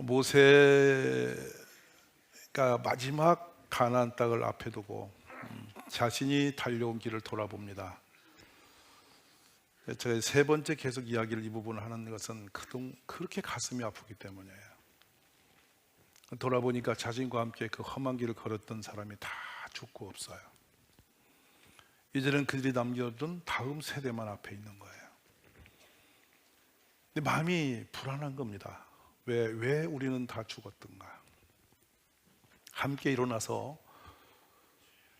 모세가 마지막 가나안 땅을 앞에 두고 자신이 달려온 길을 돌아봅니다. 제가 세 번째 계속 이야기를 이 부분을 하는 것은 그렇게 가슴이 아프기 때문이에요. 돌아보니까 자신과 함께 그 험한 길을 걸었던 사람이 다 죽고 없어요. 이제는 그들이 남겨둔 다음 세대만 앞에 있는 거예요. 근데 마음이 불안한 겁니다. 왜 우리는 다 죽었던가? 함께 일어나서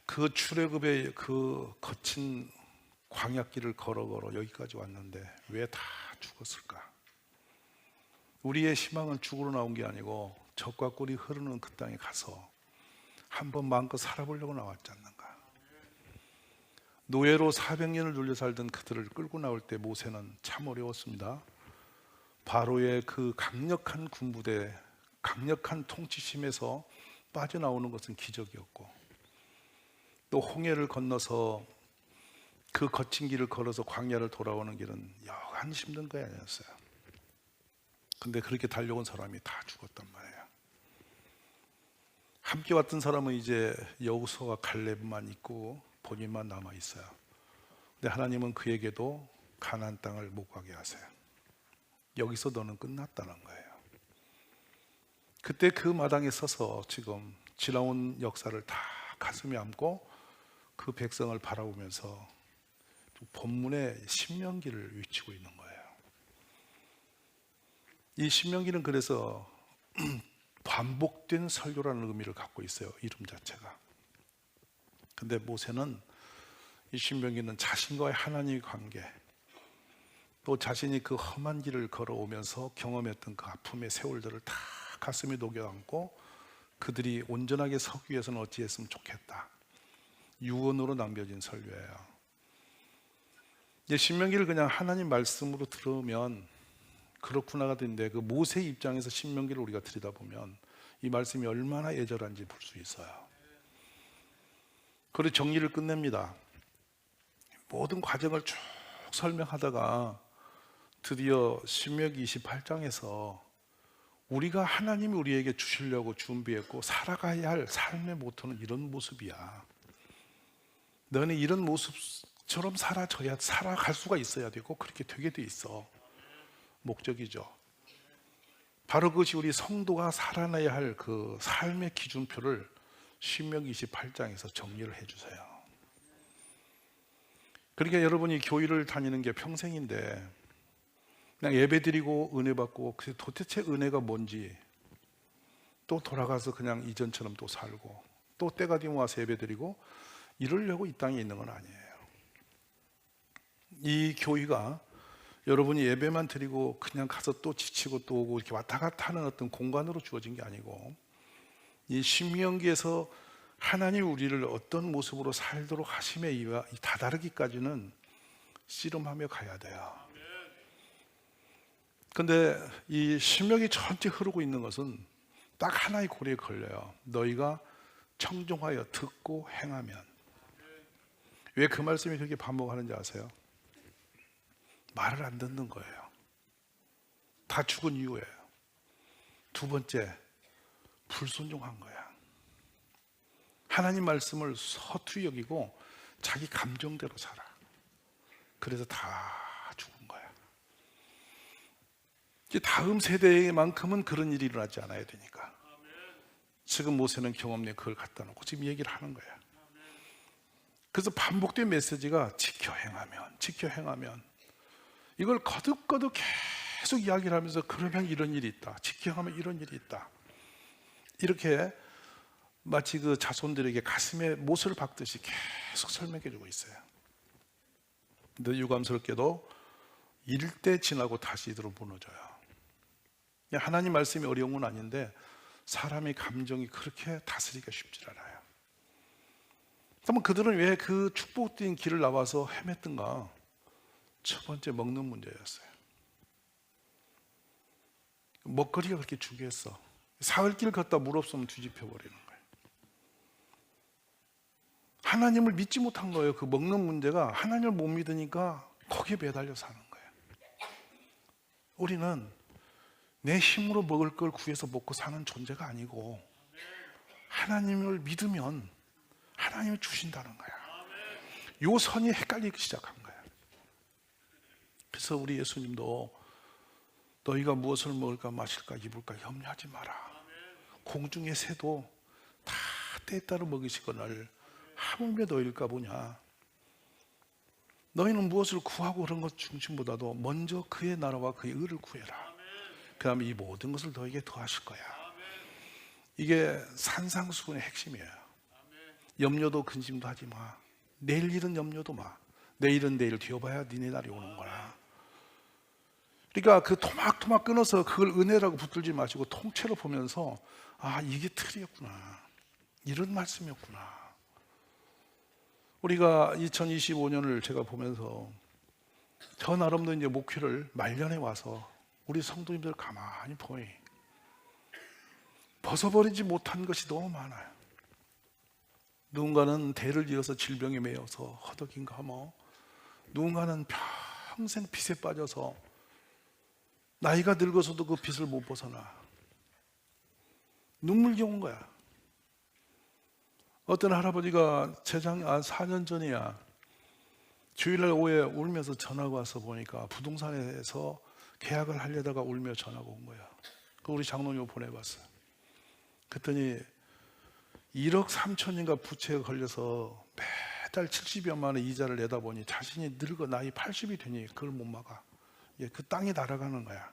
그 출애굽의 그 거친 광야길을 걸어 여기까지 왔는데 왜 다 죽었을까? 우리의 희망은 죽으러 나온 게 아니고 젖과 꿀이 흐르는 그 땅에 가서 한번 마음껏 살아보려고 나왔지 않는가? 노예로 400년을 눌려 살던 그들을 끌고 나올 때 모세는 참 어려웠습니다. 바로의 그 강력한 군부대, 강력한 통치심에서 빠져나오는 것은 기적이었고, 또 홍해를 건너서 그 거친 길을 걸어서 광야를 돌아오는 길은 여간 힘든 거 아니었어요. 근데 그렇게 달려온 사람이 다 죽었단 말이에요. 함께 왔던 사람은 이제 여호수아와 갈렙만 있고 본인만 남아 있어요. 근데 하나님은 그에게도 가나안 땅을 못 가게 하세요. 여기서 너는 끝났다는 거예요. 그때 그 마당에 서서 지금 지나온 역사를 다 가슴에 안고 그 백성을 바라보면서 본문의 신명기를 외치고 있는 거예요. 이 신명기는 그래서 반복된 설교라는 의미를 갖고 있어요. 이름 자체가. 근데 모세는 이 신명기는 자신과의 하나님의 관계, 또 자신이 그 험한 길을 걸어오면서 경험했던 그 아픔의 세월들을 다 가슴에 녹여안고 그들이 온전하게 서기 위해서는 어찌했으면 좋겠다, 유언으로 남겨진 설교예요. 신명기를 그냥 하나님 말씀으로 들으면 그렇구나가 되는데, 그 모세의 입장에서 신명기를 우리가 들여다보면 이 말씀이 얼마나 애절한지 볼 수 있어요. 그리고 정리를 끝냅니다. 모든 과정을 쭉 설명하다가 드디어 신명기 28장에서 우리가 하나님이 우리에게 주시려고 준비했고 살아가야 할 삶의 모토는 이런 모습이야. 너는 이런 모습처럼 살아갈 수가 있어야 되고 그렇게 되게 돼 있어. 목적이죠. 바로 그것이 우리 성도가 살아내야 할 그 삶의 기준표를 신명기 28장에서 정리를 해주세요. 그러니까 여러분이 교회를 다니는 게 평생인데 그냥 예배드리고 은혜 받고 도대체 은혜가 뭔지, 또 돌아가서 그냥 이전처럼 또 살고 또 때가 되면 와서 예배드리고 이러려고 이 땅에 있는 건 아니에요. 이 교회가 여러분이 예배만 드리고 그냥 가서 또 지치고 또 오고 이렇게 왔다 갔다 하는 어떤 공간으로 주어진 게 아니고, 이 신명기에서 하나님 우리를 어떤 모습으로 살도록 하심에 다다르기까지는 씨름하며 가야 돼요. 근데 이 신명기 전체 흐르고 있는 것은 딱 하나의 고리에 걸려요. 너희가 청종하여 듣고 행하면. 왜 그 말씀이 그렇게 반복하는지 아세요? 말을 안 듣는 거예요. 다 죽은 이유예요. 두 번째, 불순종한 거야. 하나님 말씀을 서투리 여기고 자기 감정대로 살아. 그래서 다 죽은 거야. 이제 다음 세대만큼은 그런 일이 일어나지 않아야 되니까. 지금 모세는 경험에 그걸 갖다 놓고 지금 얘기를 하는 거야. 그래서 반복된 메시지가 지켜 행하면 이걸 거듭거듭 계속 이야기를 하면서 그러면 이런 일이 있다, 지켜하면 이런 일이 있다, 이렇게 마치 그 자손들에게 가슴에 못을 박듯이 계속 설명해 주고 있어요. 근데 유감스럽게도 일대 지나고 다시 이대로 무너져요. 하나님 말씀이 어려운 건 아닌데 사람의 감정이 그렇게 다스리기가 쉽지 않아요. 그러면 그들은 왜 그 축복된 길을 나와서 헤맸던가? 첫 번째, 먹는 문제였어요. 먹거리가 그렇게 중요했어. 사흘길 걷다 물 없으면 뒤집혀 버리는 거예요. 하나님을 믿지 못한 거예요. 그 먹는 문제가 하나님을 못 믿으니까 거기에 매달려 사는 거예요. 우리는 내 힘으로 먹을 걸 구해서 먹고 사는 존재가 아니고 하나님을 믿으면 하나님이 주신다는 거야. 요 선이 헷갈리기 시작한 거야. 그래서 우리 예수님도 너희가 무엇을 먹을까 마실까 입을까 염려하지 마라. 공중의 새도 다 때에 따라 먹이시거늘 하물며 너희일까 보냐. 너희는 무엇을 구하고 그런 것 중심보다도 먼저 그의 나라와 그의 의를 구해라. 그 다음에 이 모든 것을 너에게 더하실 거야. 이게 산상수훈의 핵심이에요. 염려도 근심도 하지 마. 내일 일은 염려도 마. 내일은 내일 뒤어봐야 니네 날이 오는 거야. 그러니까 그 토막토막 끊어서 그걸 은혜라고 붙들지 마시고 통째로 보면서 아, 이게 틀이었구나. 이런 말씀이었구나. 우리가 2025년을 제가 보면서 저 나름대로 이제 목회를 말년에 와서 우리 성도님들 가만히 보니 벗어버리지 못한 것이 너무 많아요. 누군가는 대를 이어서 질병에 매여서 허덕인가 뭐, 누군가는 평생 빚에 빠져서 나이가 늙어서도 그 빚을 못 벗어나 눈물겨운 거야. 어떤 할아버지가 4년 전이야 주일날 오후에 울면서 전화가 와서 보니까 부동산에서 계약을 하려다가 울며 전화가 온 거야. 그 우리 장로님 보내봤어요. 그랬더니 1억 3천인가 부채가 걸려서 매달 70여만 원 이자를 내다 보니 자신이 늙어 나이 80이 되니 그걸 못 막아. 그 땅이 날아가는 거야.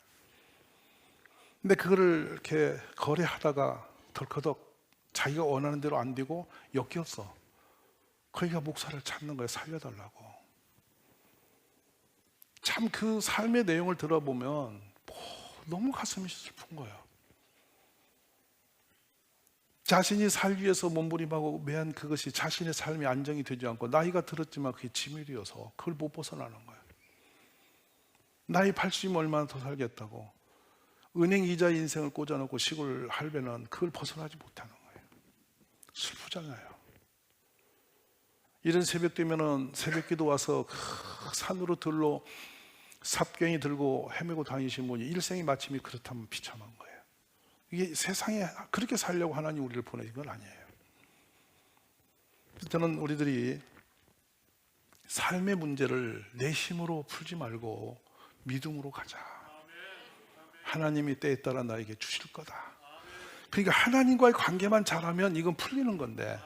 근데 그거를 이렇게 거래하다가 덜커덕 자기가 원하는 대로 안 되고 역겹어. 거기가 목사를 찾는 거야. 살려달라고. 참 그 삶의 내용을 들어보면 너무 가슴이 슬픈 거예요. 자신이 살기 위해서 몸부림하고 매한 그것이 자신의 삶이 안정이 되지 않고 나이가 들었지만 그게 지밀이어서 그걸 못 벗어나는 거예요. 나이 80이면 얼마나 더 살겠다고 은행 이자 인생을 꽂아놓고 시골 할배는 그걸 벗어나지 못하는 거예요. 슬프잖아요. 이런 새벽 되면은 새벽기도 와서 산으로 들로 삽갱이 들고 헤매고 다니신 분이 일생이 마침이 그렇다면 비참한 거예요. 이게 세상에 그렇게 살려고 하나님 우리를 보내신 건 아니에요. 저는 우리들이 삶의 문제를 내 힘으로 풀지 말고 믿음으로 가자. 하나님이 때에 따라 나에게 주실 거다. 그러니까 하나님과의 관계만 잘하면 이건 풀리는 건데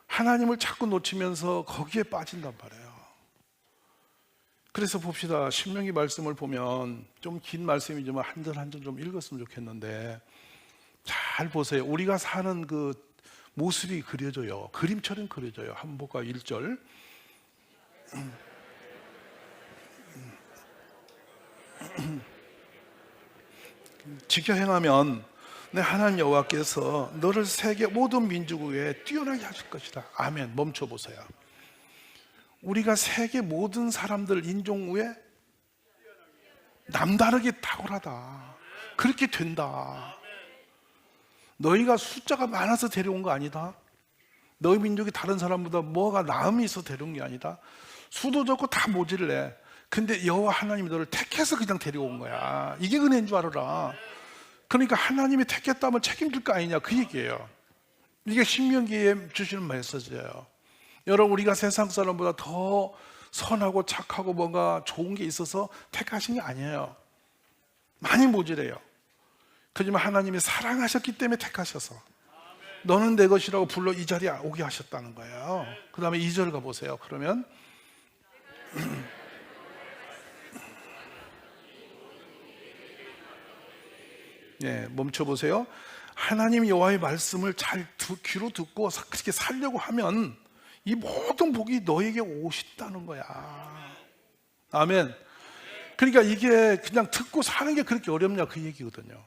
하나님을 자꾸 놓치면서 거기에 빠진단 말이에요. 그래서 봅시다. 신명기 말씀을 보면 좀 긴 말씀이지만 한 절 한 절 좀 읽었으면 좋겠는데 잘 보세요. 우리가 사는 그 모습이 그려져요. 그림처럼 그려져요. 한번 볼까요? 1절. 지켜 행하면 내 하나님 여호와께서 너를 세계 모든 민족 위에 뛰어나게 하실 것이다. 아멘. 멈춰보세요. 우리가 세계 모든 사람들 인종 위에 남다르게 탁월하다. 그렇게 된다. 너희가 숫자가 많아서 데려온 거 아니다. 너희 민족이 다른 사람보다 뭐가 나음이 있어서 데려온 게 아니다. 수도 적고 다 모질래. 근데 여호와 하나님이 너를 택해서 그냥 데려온 거야. 이게 은혜인 줄 알아라. 그러니까 하나님이 택했다면 책임질 거 아니냐 그 얘기예요. 이게 신명기에 주시는 메시지예요. 여러분 우리가 세상 사람보다 더 선하고 착하고 뭔가 좋은 게 있어서 택하신 게 아니에요. 많이 모질해요. 그렇지만 하나님이 사랑하셨기 때문에 택하셔서 너는 내 것이라고 불러 이 자리에 오게 하셨다는 거예요. 그 다음에 2절 가보세요. 그러면 멈춰보세요. 하나님 여호와의 말씀을 잘 귀로 듣고 그렇게 살려고 하면 이 모든 복이 너에게 오신다는 거야. 아멘. 그러니까 이게 그냥 듣고 사는 게 그렇게 어렵냐 그 얘기거든요.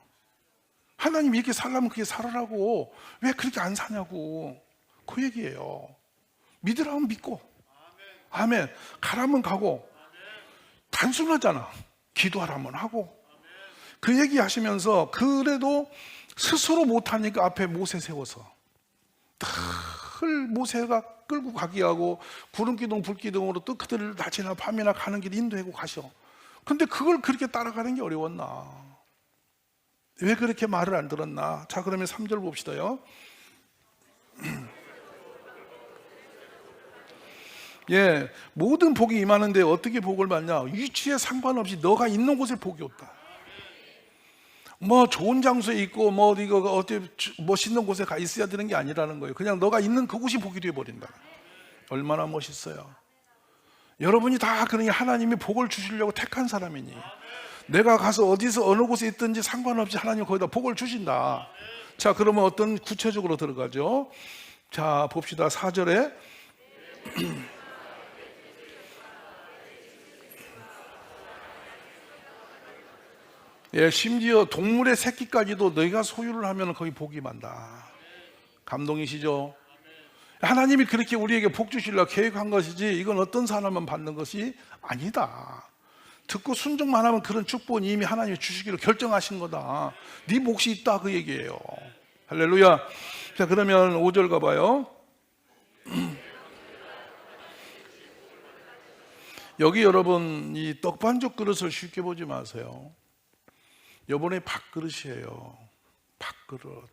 하나님이 이렇게 살려면 그렇게 살으라고 왜 그렇게 안 사냐고 그 얘기예요. 믿으라면 믿고 아멘. 가라면 가고 단순하잖아. 기도하라면 하고 그 얘기 하시면서 그래도 스스로 못하니까 앞에 모세 세워서 늘 모세가 끌고 가게 하고 구름기둥 불기둥으로 또 그들을 낮이나 밤이나 가는 길 인도하고 가셔. 근데 그걸 그렇게 따라가는 게 어려웠나. 왜 그렇게 말을 안 들었나? 자, 그러면 3절 봅시다요. 예, 모든 복이 임하는데 어떻게 복을 받냐? 위치에 상관없이 너가 있는 곳에 복이 없다. 뭐 좋은 장소에 있고 뭐 이거 어디 멋있는 곳에 가 있어야 되는 게 아니라는 거예요. 그냥 너가 있는 그곳이 복이 되어 버린다. 얼마나 멋있어요. 여러분이 다 그러니 하나님이 복을 주시려고 택한 사람이니, 내가 가서 어디서 어느 곳에 있든지 상관없이 하나님 거기다 복을 주신다. 자, 그러면 어떤 구체적으로 들어가죠. 자, 봅시다. 4절에 예, 심지어 동물의 새끼까지도 너희가 소유를 하면 거기 복이 많다. 감동이시죠? 하나님이 그렇게 우리에게 복 주시려고 계획한 것이지, 이건 어떤 사람만 받는 것이 아니다. 듣고 순종만 하면 그런 축복은 이미 하나님이 주시기로 결정하신 거다. 네 몫이 있다, 그 얘기예요. 할렐루야. 자, 그러면 5절 가봐요. 여기 여러분, 이 떡반죽 그릇을 쉽게 보지 마세요. 요번에 밥그릇이에요. 밥그릇.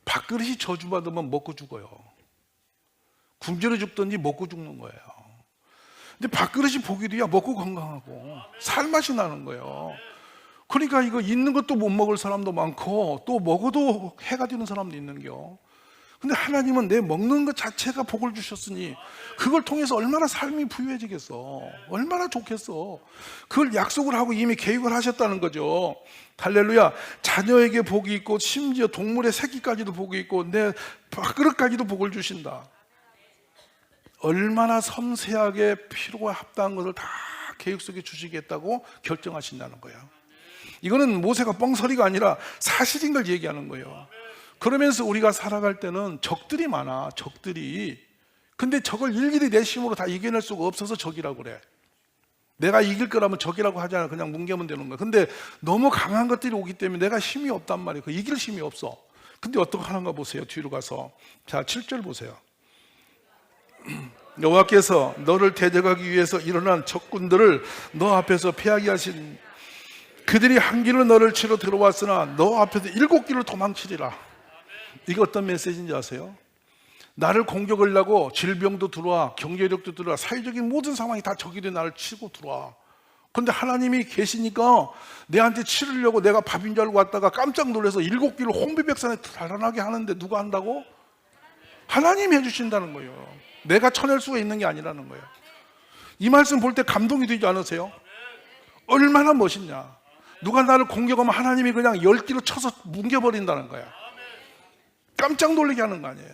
밥그릇이 저주받으면 먹고 죽어요. 굶주려 죽든지 먹고 죽는 거예요. 근데 밥그릇이 복이 돼야 먹고 건강하고 살맛이 나는 거예요. 그러니까 이거 있는 것도 못 먹을 사람도 많고, 또 먹어도 해가 되는 사람도 있는겨. 근데 하나님은 내 먹는 것 자체가 복을 주셨으니 그걸 통해서 얼마나 삶이 부유해지겠어. 얼마나 좋겠어. 그걸 약속을 하고 이미 계획을 하셨다는 거죠. 할렐루야. 자녀에게 복이 있고 심지어 동물의 새끼까지도 복이 있고 내 밥그릇까지도 복을 주신다. 얼마나 섬세하게 필요와 합당한 것을 다 계획 속에 주시겠다고 결정하신다는 거예요. 이거는 모세가 뻥소리가 아니라 사실인 걸 얘기하는 거예요. 그러면서 우리가 살아갈 때는 적들이 많아. 적들이. 근데 적을 일일이 내 힘으로 다 이겨낼 수가 없어서 적이라고 그래. 내가 이길 거라면 적이라고 하잖아. 그냥 뭉개면 되는 거야. 근데 너무 강한 것들이 오기 때문에 내가 힘이 없단 말이에요. 그 이길 힘이 없어. 근데 어떻게 하는가 보세요. 뒤로 가서. 자, 7절 보세요. 여호와께서 너를 대적하기 위해서 일어난 적군들을 너 앞에서 피하게 하신, 그들이 한 길로 너를 치러 들어왔으나 너 앞에서 7길로 도망치리라. 이게 어떤 메시지인지 아세요? 나를 공격하려고 질병도 들어와, 경제력도 들어와, 사회적인 모든 상황이 다 적이 돼 나를 치고 들어와. 그런데 하나님이 계시니까 내한테 치르려고 내가 밥인 줄 알고 왔다가 깜짝 놀라서 7길로 홍비백산에 달아나게 하는데 누가 한다고? 하나님이 해주신다는 거예요. 내가 쳐낼 수가 있는 게 아니라는 거예요. 이 말씀 볼 때 감동이 되지 않으세요? 얼마나 멋있냐. 누가 나를 공격하면 하나님이 그냥 10길로 쳐서 뭉개버린다는 거야. 깜짝 놀라게 하는 거 아니에요.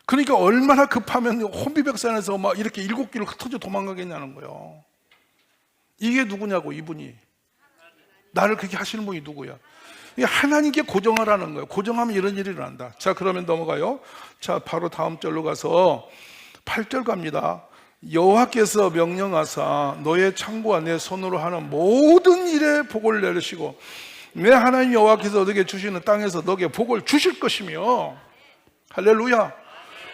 그러니까 얼마나 급하면 혼비백산에서 막 이렇게 7길로 흩어져 도망가겠냐는 거예요. 이게 누구냐고. 이분이, 나를 그렇게 하시는 분이 누구야? 하나님께 고정하라는 거예요. 고정하면 이런 일이 일어난다. 자, 그러면 넘어가요. 자, 바로 다음 절로 가서 8절 갑니다. 여호와께서 명령하사 너의 창고와 내 손으로 하는 모든 일에 복을 내리시고 내 하나님 여호와께서 너에게 주시는 땅에서 너에게 복을 주실 것이며. 할렐루야.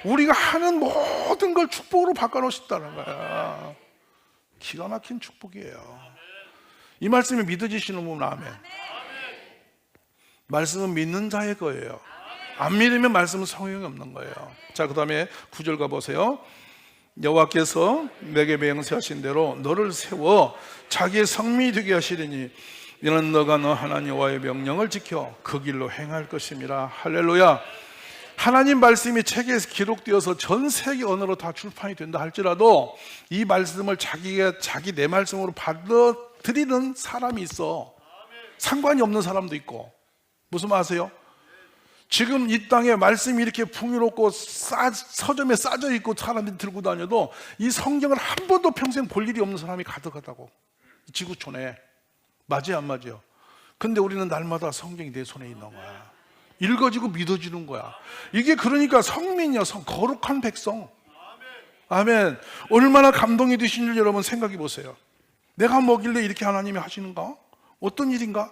우리가 하는 모든 걸 축복으로 바꿔놓으셨다는 거야. 기가 막힌 축복이에요. 이 말씀이 믿어지시는 분은 아멘. 말씀은 믿는 자의 거예요. 안 믿으면 말씀은 성용이 없는 거예요. 자, 그 다음에 9절 가보세요. 여호와께서 내게 맹세하신 대로 너를 세워 자기의 성민이 되게 하시리니 이는 너가 너 하나님 여호와의 명령을 지켜 그 길로 행할 것임이라. 할렐루야. 하나님 말씀이 책에 기록되어서 전 세계 언어로 다 출판이 된다 할지라도 이 말씀을 자기 내 말씀으로 받아들이는 사람이 있어. 상관이 없는 사람도 있고. 무슨 말 아세요? 지금 이 땅에 말씀이 이렇게 풍요롭고 서점에 싸져 있고 사람들이 들고 다녀도 이 성경을 한 번도 평생 볼 일이 없는 사람이 가득하다고. 지구촌에. 맞아요, 안 맞아요? 근데 우리는 날마다 성경이 내 손에 있는 거야. 읽어지고 믿어지는 거야. 이게 그러니까 성민이야. 거룩한 백성. 아멘. 얼마나 감동이 되신 줄 여러분 생각해 보세요. 내가 뭐길래 이렇게 하나님이 하시는가? 어떤 일인가?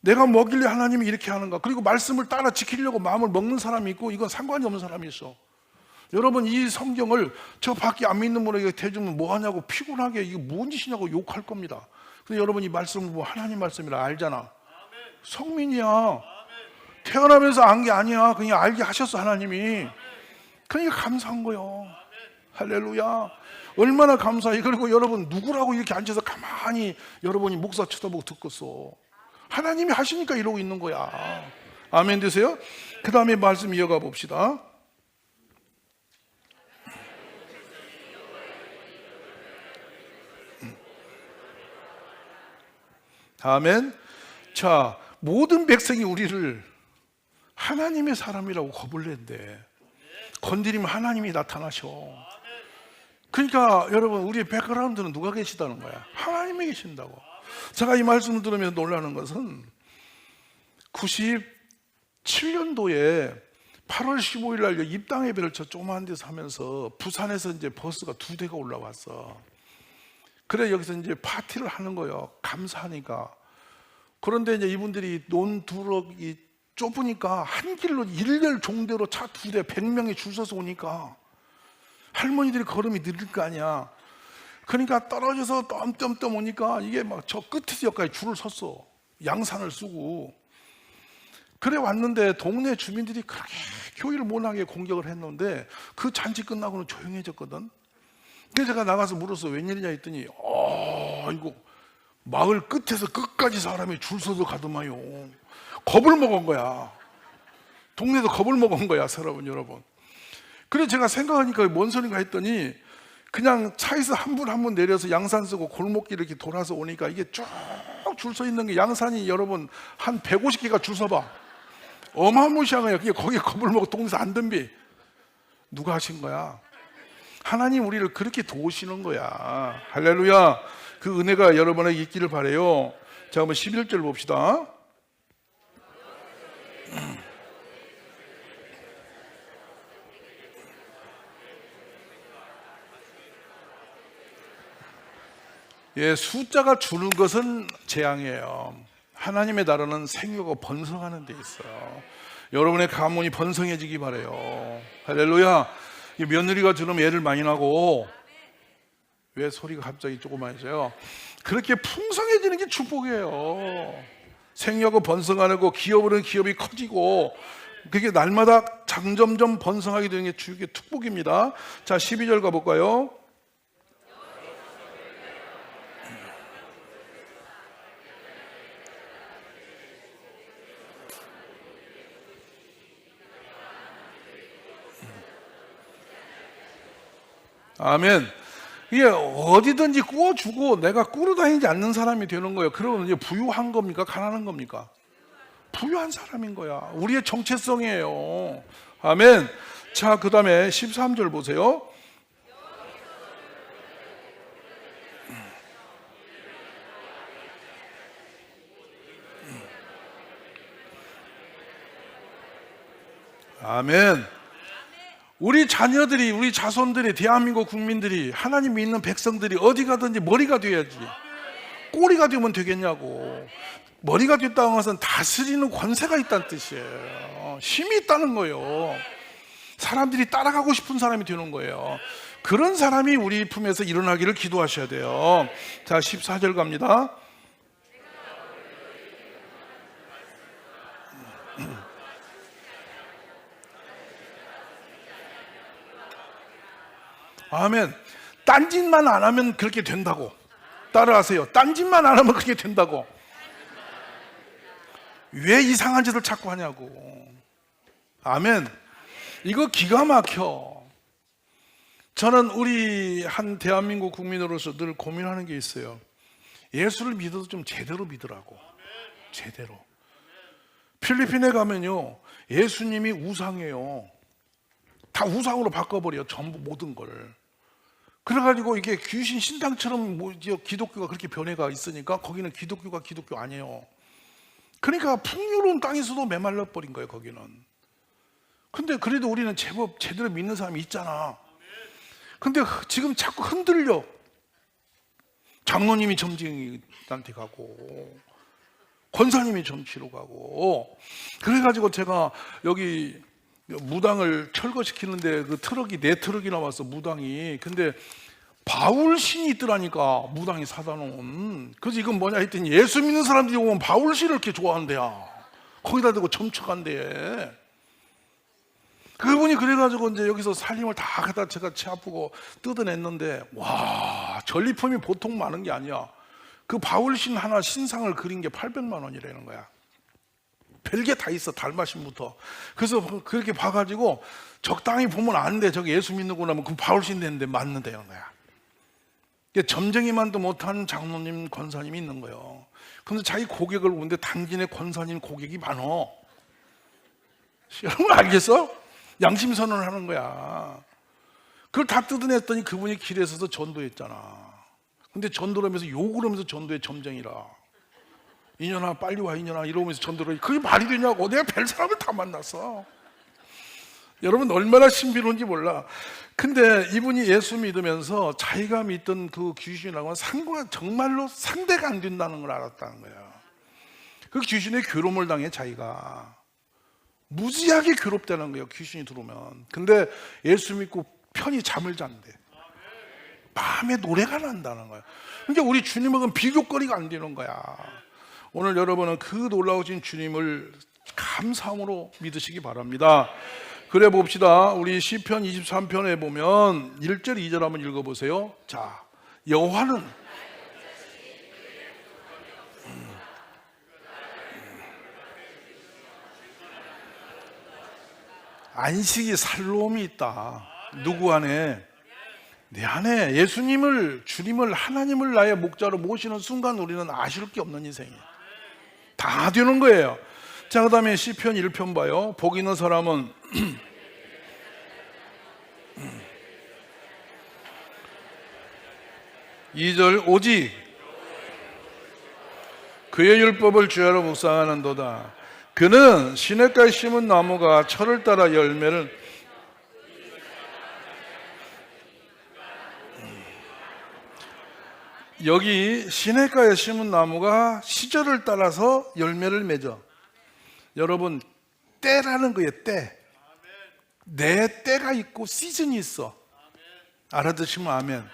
내가 뭐길래 하나님이 이렇게 하는가? 그리고 말씀을 따라 지키려고 마음을 먹는 사람이 있고 이건 상관이 없는 사람이 있어. 여러분, 이 성경을 저 밖에 안 믿는 분에게 대주면 뭐하냐고 피곤하게 이게 뭔 짓이냐고 욕할 겁니다. 근데 여러분, 이 말씀은 뭐 하나님 말씀이라 알잖아. 성민이야. 태어나면서 안 게 아니야. 그냥 알게 하셨어, 하나님이. 그러니까 감사한 거예요. 할렐루야. 얼마나 감사해. 그리고 여러분, 누구라고 이렇게 앉아서 가만히 여러분이 목사 쳐다보고 듣겠어. 하나님이 하시니까 이러고 있는 거야. 아멘 되세요? 그 다음에 말씀 이어가 봅시다. 아멘. 자, 모든 백성이 우리를 하나님의 사람이라고 겁을 낸대. 건드리면 하나님이 나타나셔. 그러니까 여러분, 우리의 백그라운드는 누가 계시다는 거야? 하나님이 계신다고. 제가 이 말씀을 들으면서 놀라는 것은 97년도에 8월 15일 날 입당 예배를 저 조그만 데서 하면서 부산에서 이제 버스가 2대가 올라왔어. 그래 여기서 이제 파티를 하는 거예요. 감사하니까. 그런데 이제 이분들이 논두럭이 좁으니까 한 길로 일렬 종대로 차 2대 100명이 줄 서서 오니까 할머니들이 걸음이 느릴 거 아니야. 그러니까 떨어져서 똠똠똠 오니까 이게 막 저 끝에서까지 줄을 섰어. 양산을 쓰고. 그래 왔는데 동네 주민들이 그렇게 교회를 못하게 공격을 했는데 그 잔치 끝나고는 조용해졌거든. 그래서 제가 나가서 물었어. 웬일이냐 했더니 이거 마을 끝에서 끝까지 사람이 줄 서서 가더만요. 겁을 먹은 거야. 동네도 겁을 먹은 거야, 여러분. 그래서 제가 생각하니까 뭔 소린가 했더니 그냥 차에서 한 분 한 분 내려서 양산 쓰고 골목길 이렇게 돌아서 오니까 이게 쭉 줄 서 있는 게 양산이 여러분 한 150개가 줄 서봐. 어마무시한 거야. 그게 거기에 겁을 먹고 동네에서 안 덤비. 누가 하신 거야? 하나님 우리를 그렇게 도우시는 거야. 할렐루야. 그 은혜가 여러분에게 있기를 바라요. 자, 한번 11절 봅시다. 예, 숫자가 주는 것은 재앙이에요. 하나님의 나라는 생육하고 번성하는 데 있어요. 여러분의 가문이 번성해지기 바라요. 할렐루야. 며느리가 들으면 애를 많이 낳고, 왜 소리가 갑자기 조그만해져요? 그렇게 풍성해지는 게 축복이에요. 생육하고 번성하고 기업은 기업이 커지고, 그게 날마다 점점점 번성하게 되는 게 주의 축복입니다. 자, 12절 가볼까요? 아멘. 이게 어디든지 꾸어주고 내가 꾸러다니지 않는 사람이 되는 거예요. 그러면 이제 부유한 겁니까? 가난한 겁니까? 부유한 사람인 거야. 우리의 정체성이에요. 아멘. 자, 그 다음에 13절 보세요. 아멘. 우리 자녀들이, 우리 자손들이, 대한민국 국민들이, 하나님 믿는 백성들이 어디 가든지 머리가 돼야지. 꼬리가 되면 되겠냐고. 머리가 됐다는 것은 다스리는 권세가 있다는 뜻이에요. 힘이 있다는 거예요. 사람들이 따라가고 싶은 사람이 되는 거예요. 그런 사람이 우리 품에서 일어나기를 기도하셔야 돼요. 자, 14절 갑니다. 아멘. 딴짓만 안 하면 그렇게 된다고. 따라하세요. 딴짓만 안 하면 그렇게 된다고. 왜 이상한 짓을 자꾸 하냐고. 아멘. 이거 기가 막혀. 저는 우리 한 대한민국 국민으로서 늘 고민하는 게 있어요. 예수를 믿어도 좀 제대로 믿으라고. 제대로. 필리핀에 가면요, 예수님이 우상이에요. 다 우상으로 바꿔버려요. 전부 모든 걸. 그래가지고 이게 귀신 신당처럼 기독교가 그렇게 변해가 있으니까 거기는 기독교가 기독교 아니에요. 그러니까 풍요로운 땅에서도 메말라 버린 거예요. 거기는. 근데 그래도 우리는 제법 제대로 믿는 사람이 있잖아. 근데 지금 자꾸 흔들려. 장로님이 점쟁이한테 가고 권사님이 점치러 가고. 그래가지고 제가 여기 무당을 철거시키는데 그 트럭이 4트럭이나 왔어. 무당이. 근데 바울신이 있더라니까, 무당이 사다 놓은. 그래서 이건 뭐냐 했더니 예수 믿는 사람들이 오면 바울신을 이렇게 좋아한대야. 거기다 대고 첨척한대. 그분이 그래가지고 이제 여기서 살림을 다 갖다 제가 치 아프고 뜯어냈는데, 와, 전리품이 보통 많은 게 아니야. 그 바울신 하나 신상을 그린 게 800만 원이라는 거야. 별게 다 있어, 달마신부터. 그래서 그렇게 봐가지고 적당히 보면 안 돼. 저기 예수 믿는구나 하면 그 바울신 되는데 맞는다는 거야. 점쟁이만도 못한 장로님, 권사님이 있는 거예요. 근데 자기 고객을 보는데 당진의 권사님 고객이 많어. 여러분 알겠어? 양심선언을 하는 거야. 그걸 다 뜯어냈더니 그분이 길에 서서 전도했잖아. 근데 전도를 하면서 욕을 하면서 전도해, 점쟁이라. 이년아 빨리 와, 이년아 이러면서 전도를 해. 그게 말이 되냐고. 내가 별 사람을 다 만났어. 여러분 얼마나 신비로운지 몰라. 근데 이분이 예수 믿으면서 자기가 믿던 그 귀신하고는 정말로 상대가 안 된다는 걸 알았다는 거예요. 그 귀신의 괴로움을 당해 자기가. 무지하게 괴롭다는 거예요, 귀신이 들어오면. 근데 예수 믿고 편히 잠을 잔대. 밤에 노래가 난다는 거예요. 그러니까 우리 주님은 비교거리가 안 되는 거야. 오늘 여러분은 그 놀라우신 주님을 감사함으로 믿으시기 바랍니다. 그래 봅시다. 우리 시편 23편에 보면 1절 2절 한번 읽어보세요. 자, 여호와는 안식이 살로움이 있다. 누구 안에? 내 안에. 예수님을, 주님을, 하나님을 나의 목자로 모시는 순간 우리는 아쉬울 게 없는 인생이에요. 다 되는 거예요. 자, 그 다음에 시편 1편 봐요. 복 있는 사람은 2절 오직 그의 율법을 주야로 묵상하는도다. 그는 시냇가에 심은 나무가 철을 따라 열매를 여기 시냇가에 심은 나무가 시절을 따라서 열매를 맺어. 여러분 때라는 거예요. 때. 내 때가 있고 시즌이 있어. 알아듣시면 아멘.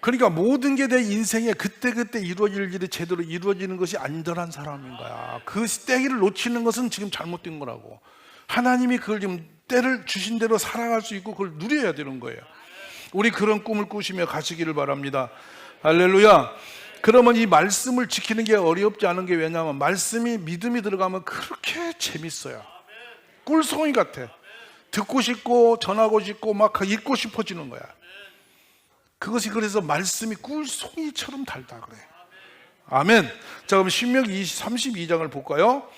그러니까 모든 게 내 인생에 그때그때 이루어질 일이 제대로 이루어지는 것이 안전한 사람인 거야. 그 때를 놓치는 것은 지금 잘못된 거라고. 하나님이 그걸 지금 때를 주신 대로 살아갈 수 있고 그걸 누려야 되는 거예요. 우리 그런 꿈을 꾸시며 가시기를 바랍니다. 할렐루야. 그러면 이 말씀을 지키는 게 어렵지 않은 게 왜냐하면 말씀이 믿음이 들어가면 그렇게 재밌어요. 꿀송이 같아. 듣고 싶고 전하고 싶고 막 읽고 싶어지는 거야. 그것이 그래서 말씀이 꿀송이처럼 달다 그래. 아멘. 자, 그럼 신명기 32장을 볼까요?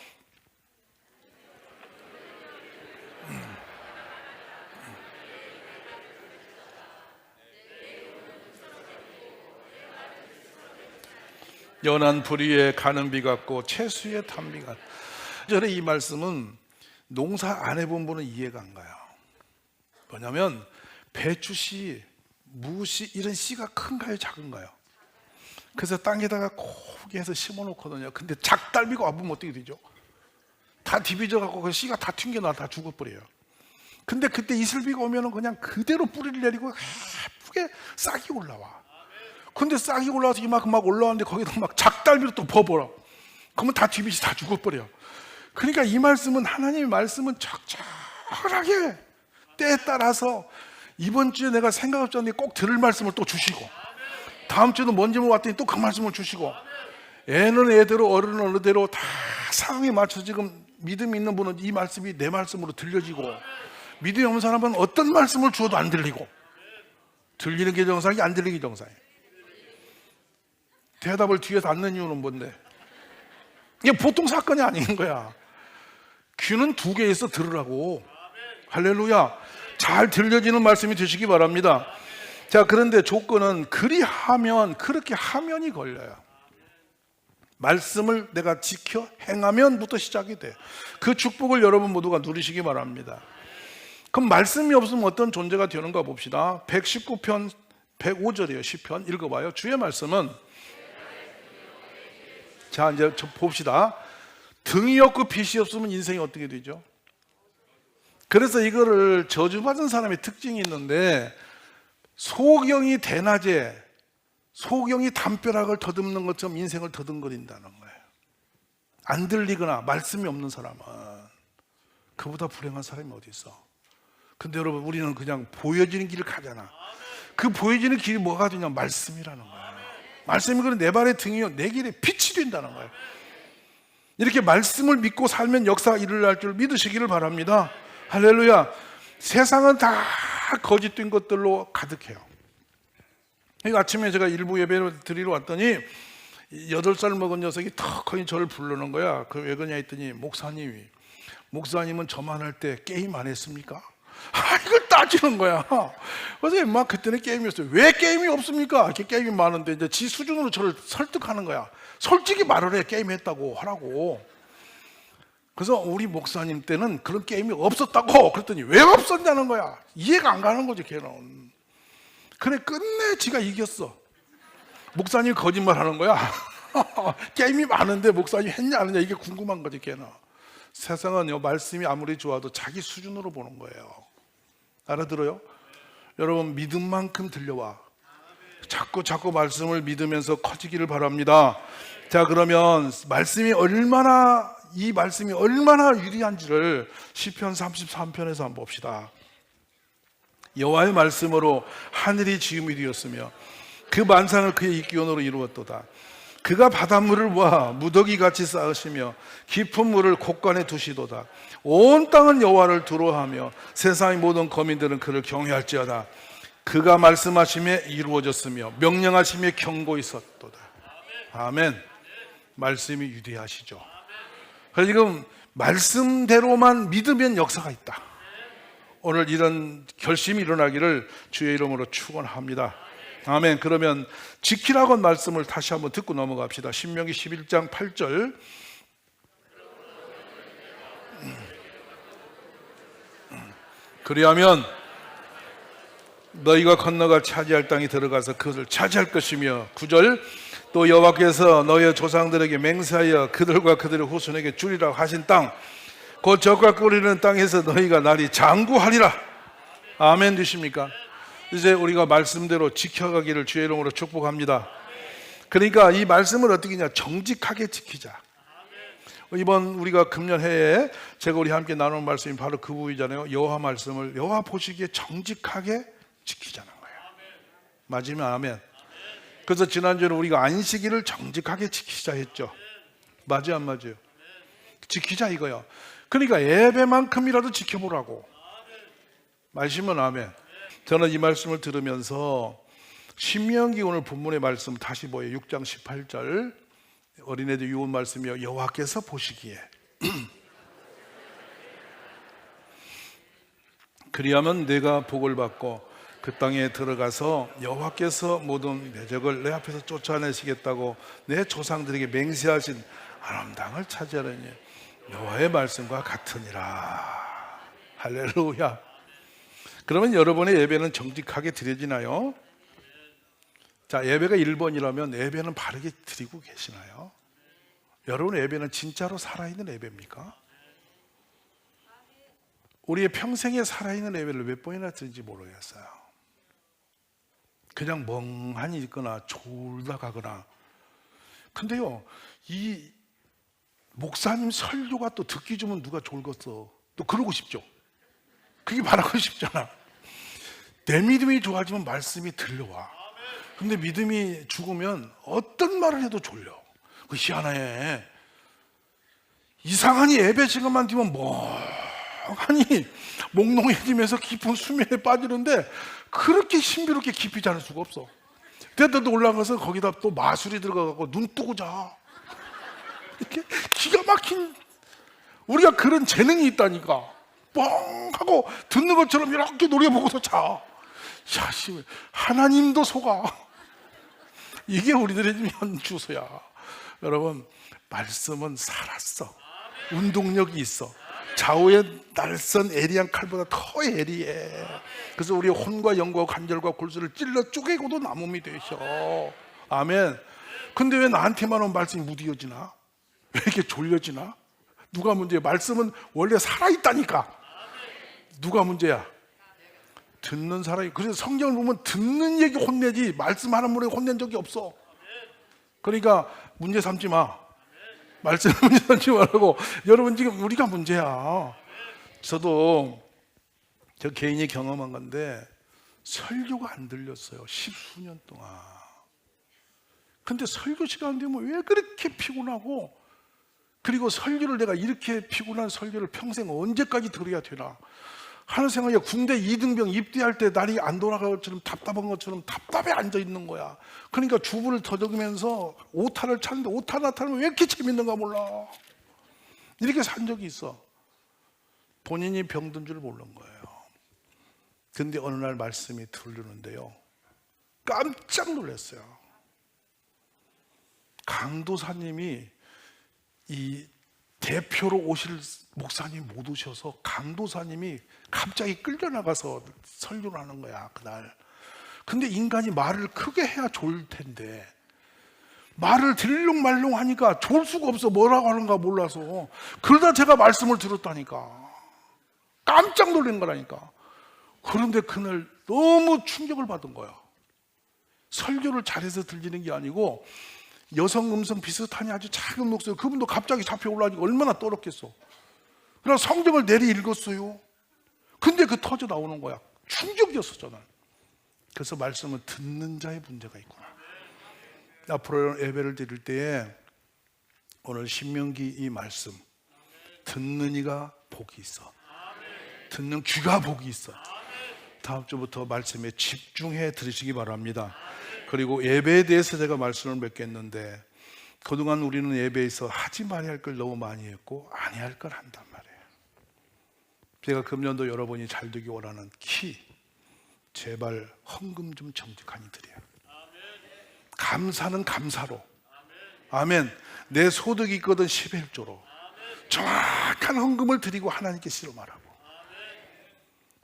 연한 불 위에 가는 비 같고 채수의 탄비 같고. 저는 이 말씀은 농사 안 해본 분은 이해가 안 가요. 뭐냐면 배추씨, 무씨 이런 씨가 큰가요, 작은가요? 그래서 땅에다가 고게 해서 심어놓거든요. 근데 작달비가 와보면 어떻게 되죠? 다 디비져갖고 그 씨가 다 튕겨나 다 죽어버려요. 근데 그때 이슬비가 오면은 그냥 그대로 뿌리를 내리고 예쁘게 싹이 올라와. 근데 싹이 올라와서 이만큼 막 올라왔는데 거기다 막 작달비로 또 버버려. 그러면 다 뒤비지 다 죽어버려. 그러니까 이 말씀은, 하나님의 말씀은 적절하게 때에 따라서 이번 주에 내가 생각 없지 않는데 꼭 들을 말씀을 또 주시고, 다음 주에도 뭔지 모르겠더니 또 그 말씀을 주시고, 애는 애대로 어른은 어른대로 다 상황에 맞춰서 지금 믿음이 있는 분은 이 말씀이 내 말씀으로 들려지고, 믿음이 없는 사람은 어떤 말씀을 주어도 안 들리고, 들리는 게 정상이, 안 들리는 게 정상이. 대답을 뒤에서 안 넣는 이유는 뭔데? 이게 보통 사건이 아닌 거야. 귀는 두 개 있어 들으라고. 할렐루야. 잘 들려지는 말씀이 되시기 바랍니다. 자, 그런데 조건은 그리하면, 그렇게 하면이 걸려요. 말씀을 내가 지켜 행하면부터 시작이 돼. 그 축복을 여러분 모두가 누리시기 바랍니다. 그럼 말씀이 없으면 어떤 존재가 되는가 봅시다. 119편 105절이에요. 시편 읽어봐요. 주의 말씀은, 자 이제 봅시다. 등이 없고 빛이 없으면 인생이 어떻게 되죠? 그래서 이거를 저주받은 사람의 특징이 있는데, 소경이 대낮에 소경이 담벼락을 더듬는 것처럼 인생을 더듬거린다는 거예요. 안 들리거나 말씀이 없는 사람은 그보다 불행한 사람이 어디 있어. 근데 여러분, 우리는 그냥 보여지는 길을 가잖아. 그 보여지는 길이 뭐가 되냐? 말씀이라는 거예요. 말씀이 그런 내 발의 등이요 내 길에 빛이 된다는 거예요. 이렇게 말씀을 믿고 살면 역사가 일어날 줄 믿으시기를 바랍니다. 할렐루야. 세상은 다 거짓된 것들로 가득해요. 아침에 제가 일부 예배를 드리러 왔더니 8살 먹은 녀석이 턱하니 저를 부르는 거야. 그 왜 그러냐 했더니, 목사님은 저만 할 때 게임 안 했습니까? 이걸 따지는 거야. 그래서 막 그때는 게임이었어요. 왜 게임이 없습니까? 이렇게 게임이 많은데 이제 지 수준으로 저를 설득하는 거야. 솔직히 말을 해. 게임했다고 하라고. 그래서 우리 목사님 때는 그런 게임이 없었다고. 그랬더니 왜 없었냐는 거야. 이해가 안 가는 거지 걔는. 그래 끝내 지가 이겼어. 목사님이 거짓말 하는 거야. 게임이 많은데 목사님이 했냐 안 했냐 이게 궁금한 거지 걔는. 세상은요, 말씀이 아무리 좋아도 자기 수준으로 보는 거예요. 알아들어요? 여러분, 믿음만큼 들려와. 자꾸 말씀을 믿으면서 커지기를 바랍니다. 자, 그러면 이 말씀이 얼마나 유리한지를 시편 33편에서 한번 봅시다. 여호와의 말씀으로 하늘이 지음이 되었으며 그 만상을 그의 입기원으로 이루었도다. 그가 바닷물을 모아 무더기같이 쌓으시며 깊은 물을 곳간에 두시도다. 온 땅은 여호와를 두려워하며 세상의 모든 거민들은 그를 경외할지어다. 그가 말씀하심에 이루어졌으며 명령하심에 경고히 섰도다. 아멘. 말씀이 위대하시죠. 그래서 지금 말씀대로만 믿으면 역사가 있다. 오늘 이런 결심이 일어나기를 주의 이름으로 축원합니다. 아멘. 그러면 지키라고 한 말씀을 다시 한번 듣고 넘어갑시다. 신명기 11장 8절. 그리하면 너희가 건너가 차지할 땅에 들어가서 그것을 차지할 것이며 9절. 또 여호와께서 너희의 조상들에게 맹세하여 그들과 그들의 후손에게 주리라고 하신 땅, 곧 적과 끓이는 땅에서 너희가 날이 장구하리라. 아멘 되십니까? 이제 우리가 말씀대로 지켜가기를 주의 이름으로 축복합니다. 그러니까 이 말씀을 어떻게 하냐? 정직하게 지키자. 이번 우리가 금년해에 제가 우리 함께 나누는 말씀이 바로 그 부분이잖아요. 여호와 말씀을 여호와 보시기에 정직하게 지키자는 거예요. 맞으면 아멘. 그래서 지난주에 우리가 안식일을 정직하게 지키자 했죠. 맞아요 안 맞아요? 지키자 이거요. 그러니까 예배만큼이라도 지켜보라고. 맞으면 아멘. 저는 이 말씀을 들으면서 신명기 오늘 본문의 말씀 다시 보여요. 6장 18절 어린애들 유언 말씀이요. 여호와께서 보시기에 그리하면 내가 복을 받고 그 땅에 들어가서 여호와께서 모든 매적을 내 앞에서 쫓아내시겠다고 내 조상들에게 맹세하신 아람 땅을 차지하려니 여호와의 말씀과 같으니라. 할렐루야. 그러면 여러분의 예배는 정직하게 드려지나요? 자, 예배가 1번이라면 예배는 바르게 드리고 계시나요? 여러분의 예배는 진짜로 살아있는 예배입니까? 우리의 평생에 살아있는 예배를 몇 번이나 드린지 모르겠어요. 그냥 멍하니 있거나 졸다 가거나. 근데요, 이 목사님 설교가 또 듣기 좋으면 누가 졸겠어. 또 그러고 싶죠. 그게 바라고 싶잖아. 내 믿음이 좋아지면 말씀이 들려와. 근데 믿음이 죽으면 어떤 말을 해도 졸려. 그 희한해. 이상하니 예배 시간만 되면 멍하니 몽롱해지면서 깊은 수면에 빠지는데 그렇게 신비롭게 깊이 자는 수가 없어. 때때도 올라가서 거기다 또 마술이 들어가고 눈 뜨고 자. 이렇게 기가 막힌, 우리가 그런 재능이 있다니까. 뻥 하고 듣는 것처럼 이렇게 노려보고서 자. 야, 하나님도 속아. 이게 우리들의 현주소야. 여러분, 말씀은 살았어. 운동력이 있어. 좌우의 날선 에리한 칼보다 더 에리해. 그래서 우리의 혼과 영과 관절과 골수를 찔러 쪼개고도 나무미 되셔. 아멘. 근데 왜 나한테만 온 말씀이 무디어지나? 왜 이렇게 졸려지나? 누가 문제야? 말씀은 원래 살아있다니까. 누가 문제야? 듣는 사람이, 그래서 성경을 보면 듣는 얘기 혼내지 말씀하는 분에게 혼낸 적이 없어. 그러니까 문제 삼지 마. 말씀을 문제 삼지 말라고. 여러분, 지금 우리가 문제야. 저도 저 개인이 경험한 건데 설교가 안 들렸어요. 10수년 동안. 근데 설교 시간 되면 왜 그렇게 피곤하고, 그리고 설교를 내가 이렇게 피곤한 설교를 평생 언제까지 들어야 되나 하는 생각이, 군대 2등병 입대할 때 날이 안 돌아갈 것처럼 답답한 것처럼 답답해 앉아 있는 거야. 그러니까 주부를 더덕이면서 오타를 찾는데, 오타 나타나면 왜 이렇게 재밌는가 몰라. 이렇게 산 적이 있어. 본인이 병든 줄 모르는 거예요. 근데 어느 날 말씀이 들리는데요, 깜짝 놀랐어요. 강도사님이 이 대표로 오실 목사님 못 오셔서 강도사님이 갑자기 끌려나가서 설교를 하는 거야, 그날. 근데 인간이 말을 크게 해야 좋을 텐데 말을 들렁말렁 하니까 좋을 수가 없어. 뭐라고 하는가 몰라서. 그러다 제가 말씀을 들었다니까. 깜짝 놀란 거라니까. 그런데 그날 너무 충격을 받은 거야. 설교를 잘해서 들리는 게 아니고 여성 음성 비슷하니 아주 작은 목소리, 그분도 갑자기 잡혀 올라가니까 얼마나 떨었겠어. 그래서 성경을 내리 읽었어요. 근데 그 터져 나오는 거야. 충격이었어, 저는. 그래서 말씀은 듣는 자의 문제가 있구나. 앞으로 예배를 드릴 때에 오늘 신명기 이 말씀, 듣는 이가 복이 있어. 듣는 귀가 복이 있어. 다음 주부터 말씀에 집중해 들으시기 바랍니다. 그리고 예배에 대해서 제가 말씀을 맺겠는데, 그동안 우리는 예배에서 하지 말아야 할 걸 너무 많이 했고 안 해야 할 걸 한단 말이에요. 제가 금년도 여러분이 잘 되기 원하는 키, 제발 헌금 좀 정직하니 드려요. 감사는 감사로. 아멘. 내 소득이 있거든 11조로 정확한 헌금을 드리고 하나님께 실험하라고.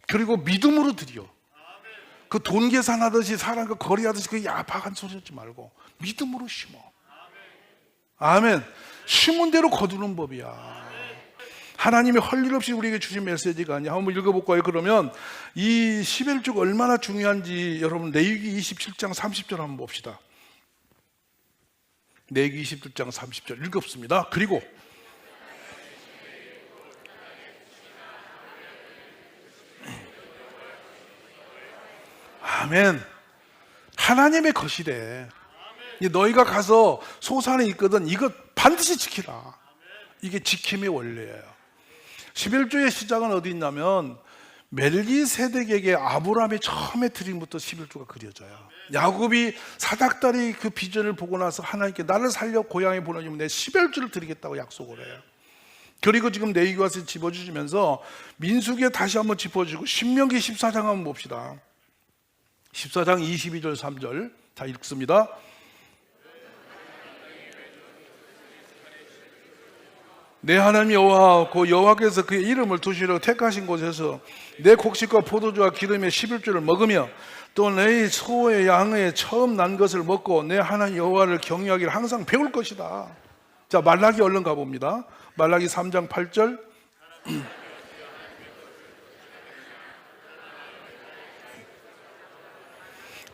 그리고 믿음으로 드려. 그 돈 계산하듯이 사람과 거래하듯이 그 야박한 소리 하지 말고 믿음으로 심어. 아멘. 심은 대로 거두는 법이야. 하나님이 헐일 없이 우리에게 주신 메시지가 아니야. 한번 읽어볼까요? 그러면 이 11조가 얼마나 중요한지 여러분 레위기 27장 30절 한번 봅시다. 레위기 27장 30절 읽었습니다. 그리고 아멘. 하나님의 것이래. 너희가 가서 소산에 있거든 이거 반드시 지키라. 이게 지킴의 원리예요. 11조의 시작은 어디 있냐면 멜기세덱에게 아브라함이 처음에 드린 부터 11조가 그려져요. 야곱이 사닥다리 그 비전을 보고 나서 하나님께 나를 살려 고향에 보내주면 내 11조를 드리겠다고 약속을 해요. 그리고 지금 레위기 와서 짚어주시면서 민수기에 다시 한번 짚어주고 신명기 14장 한번 봅시다. 14장 22절 3절 다 읽습니다. 내 하나님 여호와 그 여호와께서 그의 이름을 두시려 택하신 곳에서 내 곡식과 포도주와 기름의 11조를 먹으며 또 내 소의 양의 처음 난 것을 먹고 내 하나님 여호와를 경외하기를 항상 배울 것이다. 자, 말라기 얼른 가봅니다. 말라기 3장 8절.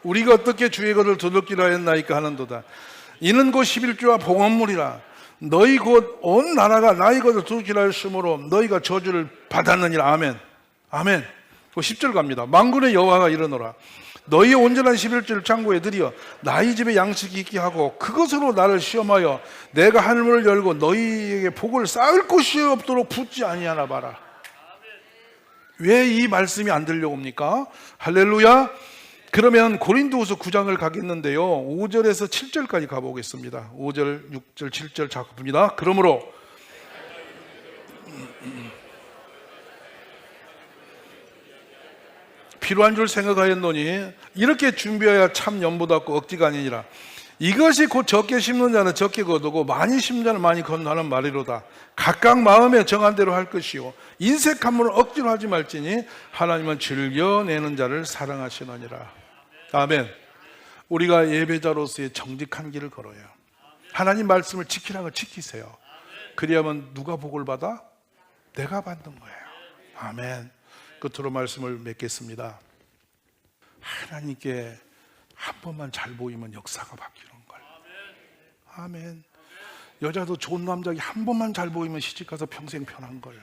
우리가 어떻게 주의 것을 도둑기라 했나이까 하는도다. 이는 곧 11조와 봉헌물이라. 너희 곧 온 나라가 나의 것을 도둑기라 했으므로 너희가 저주를 받았느니라. 아멘. 아멘. 10절 갑니다. 만군의 여호와가 이르노라. 너희의 온전한 11조를 창고에 들여 나의 집에 양식이 있게 하고 그것으로 나를 시험하여 내가 하늘문을 열고 너희에게 복을 쌓을 곳이 없도록 붙지 아니하나 봐라. 왜 이 말씀이 안 들려옵니까? 할렐루야. 그러면 고린도후서 9장을 가겠는데요, 5절에서 7절까지 가보겠습니다. 5절, 6절, 7절 작품입니다. 그러므로 필요한 줄 생각하였노니 이렇게 준비해야 참 연보답고 억지가 아니니라. 이것이 곧 적게 심는 자는 적게 거두고 많이 심는 자는 많이 거둔다는 말이로다. 각각 마음에 정한 대로 할 것이요 인색한 물을 억지로 하지 말지니 하나님은 즐겨내는 자를 사랑하시느니라. 아멘. 우리가 예배자로서의 정직한 길을 걸어요. 하나님 말씀을 지키라는 걸 지키세요. 그래야만 누가 복을 받아? 내가 받는 거예요. 아멘. 끝으로 말씀을 맺겠습니다. 하나님께 한 번만 잘 보이면 역사가 바뀌는 걸. 아멘. 여자도 좋은 남자에게 한 번만 잘 보이면 시집가서 평생 편한 걸.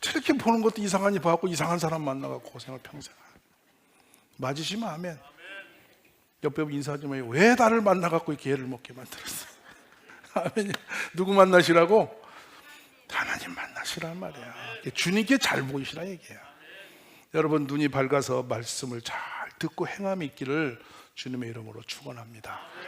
저렇게 보는 것도 이상하니 봐갖고 이상한 사람 만나고 고생을 평생 하는. 맞으시면 아멘. 옆에 인사 좀 해요. 왜 나를 만나갖고 이렇게 애를 먹게 만들었어? 아멘. 누구 만나시라고? 하나님 만나시란 말이야. 주님께 잘 보이시라 얘기야. 여러분 눈이 밝아서 말씀을 잘 듣고 행함이 있기를 주님의 이름으로 축원합니다.